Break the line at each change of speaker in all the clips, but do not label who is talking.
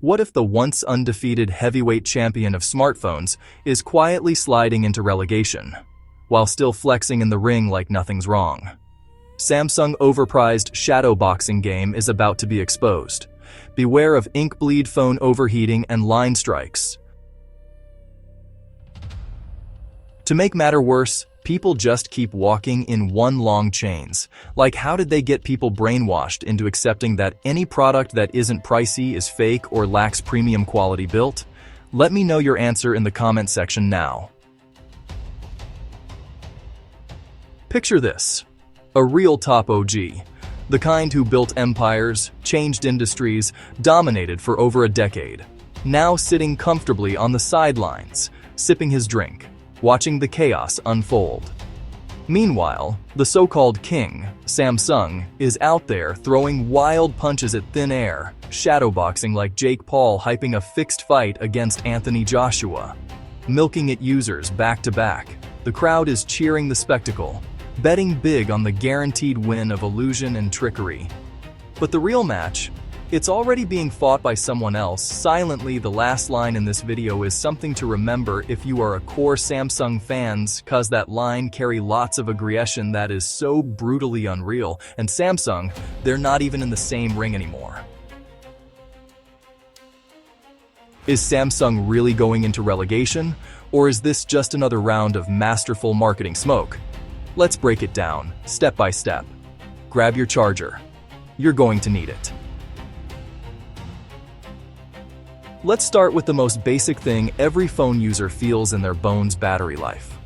What if the once undefeated heavyweight champion of smartphones is quietly sliding into relegation, while still flexing in the ring like nothing's wrong? Samsung overpriced shadow boxing game is about to be exposed. Beware of ink bleed, phone overheating, and line strikes. To make matter worse, people just keep walking in one long chains. Like, how did they get people brainwashed into accepting that any product that isn't pricey is fake or lacks premium quality built? Let me know your answer in the comment section now. Picture this: a real top OG. The kind who built empires, changed industries, dominated for over a decade. Now sitting comfortably on the sidelines, sipping his drink, watching the chaos unfold. Meanwhile, the so-called king, Samsung, is out there throwing wild punches at thin air, shadowboxing like Jake Paul hyping a fixed fight against Anthony Joshua. Milking at users back to back, the crowd is cheering the spectacle, betting big on the guaranteed win of illusion and trickery. But the real match? It's already being fought by someone else silently. The last line in this video is something to remember if you are a core Samsung fans, cause that line carry lots of aggression that is so brutally unreal, and Samsung, they're not even in the same ring anymore. Is Samsung really going into relegation, or is this just another round of masterful marketing smoke? Let's break it down, step by step. Grab your charger. You're going to need it. Let's start with the most basic thing every phone user feels in their bones: battery life.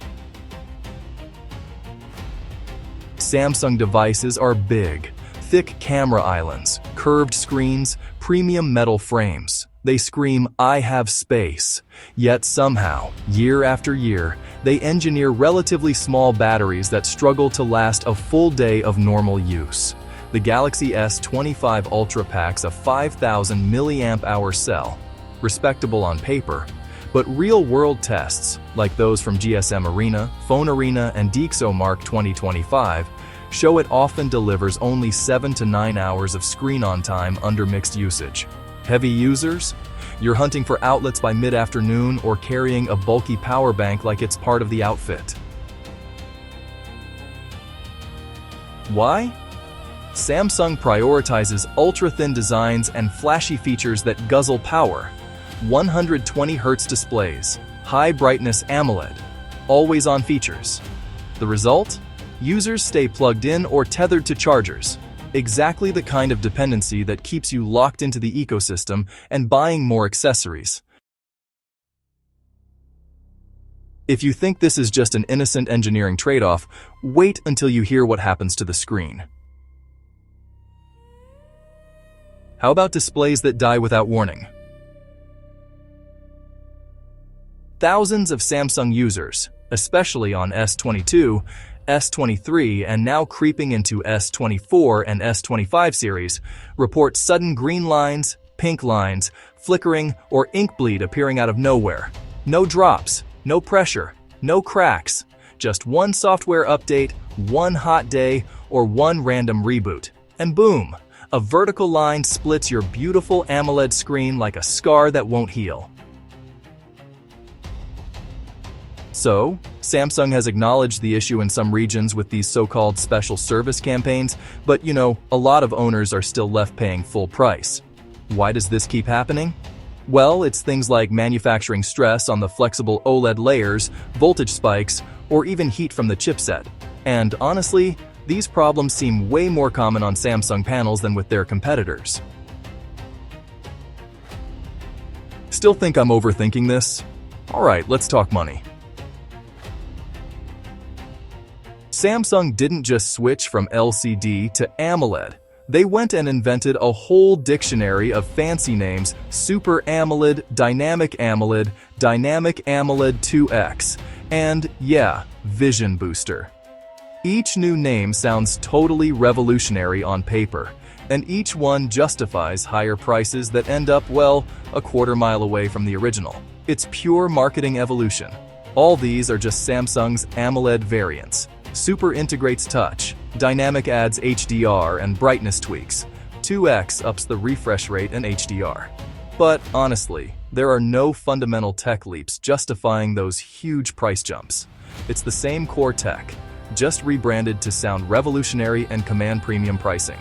Samsung devices are big, thick camera islands, curved screens, premium metal frames. They scream, "I have space." Yet somehow, year after year, they engineer relatively small batteries that struggle to last a full day of normal use. The Galaxy S25 Ultra packs a 5,000 mAh cell. Respectable on paper, but real-world tests, like those from GSM Arena, Phone Arena, and DxOMark 2025, show it often delivers only 7 to 9 hours of screen-on time under mixed usage. Heavy users? You're hunting for outlets by mid-afternoon or carrying a bulky power bank like it's part of the outfit. Why? Samsung prioritizes ultra-thin designs and flashy features that guzzle power. 120Hz displays, high-brightness AMOLED, always-on features. The result? Users stay plugged in or tethered to chargers. Exactly the kind of dependency that keeps you locked into the ecosystem and buying more accessories. If you think this is just an innocent engineering trade-off, wait until you hear what happens to the screen. How about displays that die without warning? Thousands of Samsung users, especially on S22, S23, and now creeping into S24 and S25 series, report sudden green lines, pink lines, flickering, or ink bleed appearing out of nowhere. No drops, no pressure, no cracks, just one software update, one hot day, or one random reboot. And boom, a vertical line splits your beautiful AMOLED screen like a scar that won't heal. So, Samsung has acknowledged the issue in some regions with these so-called special service campaigns, but a lot of owners are still left paying full price. Why does this keep happening? Well, it's things like manufacturing stress on the flexible OLED layers, voltage spikes, or even heat from the chipset. And honestly, these problems seem way more common on Samsung panels than with their competitors. Still think I'm overthinking this? Alright, let's talk money. Samsung didn't just switch from LCD to AMOLED. They went and invented a whole dictionary of fancy names: Super AMOLED, Dynamic AMOLED, Dynamic AMOLED 2X, and yeah, Vision Booster. Each new name sounds totally revolutionary on paper, and each one justifies higher prices that end up, well, a quarter mile away from the original. It's pure marketing evolution. All these are just Samsung's AMOLED variants. Super integrates touch, Dynamic adds HDR and brightness tweaks, 2X ups the refresh rate and HDR. But honestly, there are no fundamental tech leaps justifying those huge price jumps. It's the same core tech, just rebranded to sound revolutionary and command premium pricing.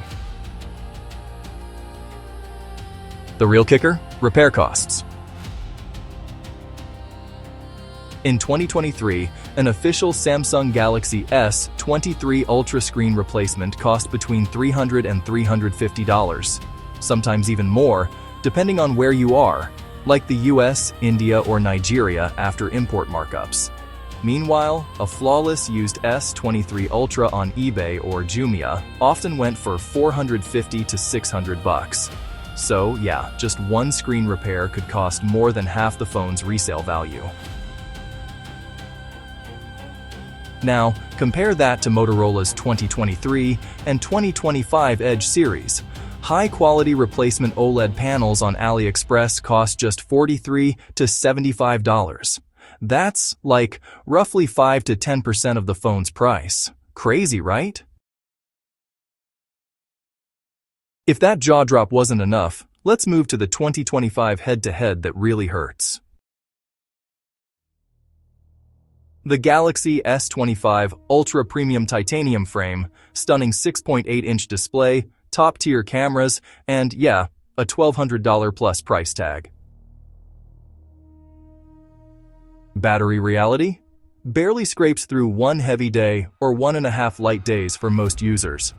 The real kicker? Repair costs. In 2023, an official Samsung Galaxy S23 Ultra screen replacement cost between $300 and $350, sometimes even more, depending on where you are, like the US, India, or Nigeria after import markups. Meanwhile, a flawless used S23 Ultra on eBay or Jumia often went for $450 to $600. So yeah, just one screen repair could cost more than half the phone's resale value. Now, compare that to Motorola's 2023 and 2025 Edge series. High-quality replacement OLED panels on AliExpress cost just $43 to $75. That's like roughly 5 to 10% of the phone's price. Crazy, right? If that jaw drop wasn't enough, let's move to the 2025 head-to-head that really hurts. The Galaxy S25 Ultra Premium Titanium frame, stunning 6.8-inch display, top-tier cameras, and yeah, a $1,200 plus price tag. Battery reality? Barely scrapes through one heavy day or 1.5 light days for most users.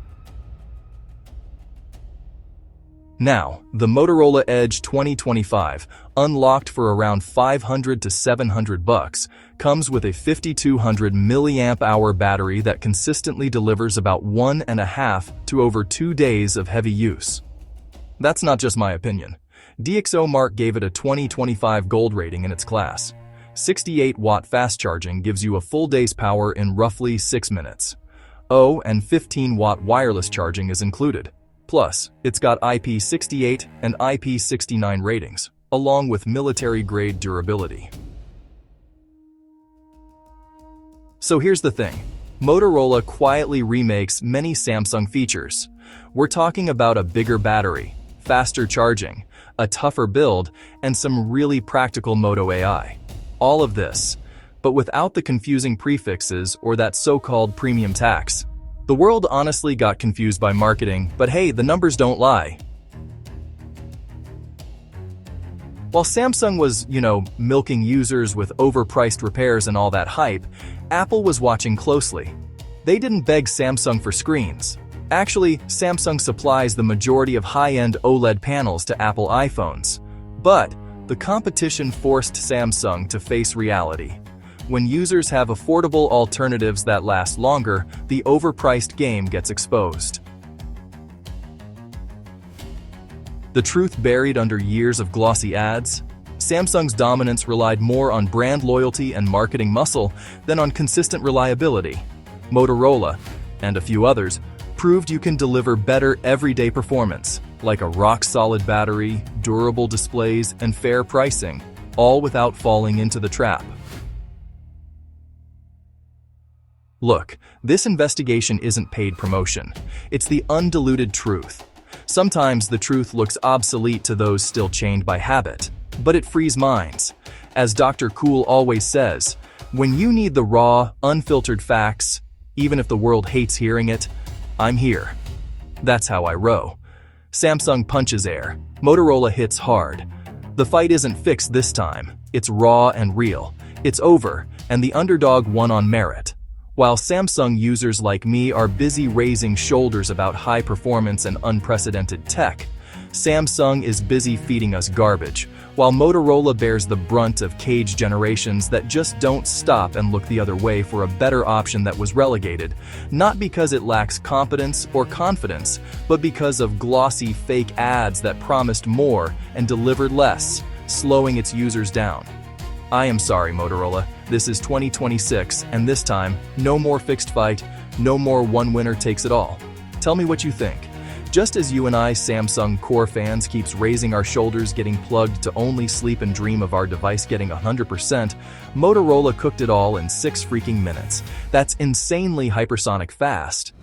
Now, the Motorola Edge 2025, unlocked for around $500 to $700, comes with a 5200 mAh battery that consistently delivers about 1.5 to over 2 days of heavy use. That's not just my opinion. DxOMark gave it a 2025 gold rating in its class. 68-watt fast charging gives you a full day's power in roughly 6 minutes. Oh, and 15-watt wireless charging is included. Plus, it's got IP68 and IP69 ratings, along with military-grade durability. So here's the thing. Motorola quietly remakes many Samsung features. We're talking about a bigger battery, faster charging, a tougher build, and some really practical Moto AI. All of this, but without the confusing prefixes or that so-called premium tax. The world honestly got confused by marketing, but hey, the numbers don't lie. While Samsung was, milking users with overpriced repairs and all that hype, Apple was watching closely. They didn't beg Samsung for screens. Actually, Samsung supplies the majority of high-end OLED panels to Apple iPhones. But the competition forced Samsung to face reality. When users have affordable alternatives that last longer, the overpriced game gets exposed. The truth buried under years of glossy ads? Samsung's dominance relied more on brand loyalty and marketing muscle than on consistent reliability. Motorola, and a few others, proved you can deliver better everyday performance, like a rock-solid battery, durable displays, and fair pricing, all without falling into the trap. Look, this investigation isn't paid promotion. It's the undiluted truth. Sometimes the truth looks obsolete to those still chained by habit, but it frees minds. As Dr. Cool always says, when you need the raw, unfiltered facts, even if the world hates hearing it, I'm here. That's how I row. Samsung punches air. Motorola hits hard. The fight isn't fixed this time. It's raw and real. It's over, and the underdog won on merit. While Samsung users like me are busy raising shoulders about high performance and unprecedented tech, Samsung is busy feeding us garbage, while Motorola bears the brunt of cage generations that just don't stop and look the other way for a better option that was relegated, not because it lacks competence or confidence, but because of glossy fake ads that promised more and delivered less, slowing its users down. I am sorry, Motorola. This is 2026, and this time, no more fixed fight, no more one winner takes it all. Tell me what you think. Just as you and I, Samsung core fans, keeps raising our shoulders getting plugged to only sleep and dream of our device getting 100%, Motorola cooked it all in 6 freaking minutes. That's insanely hypersonic fast.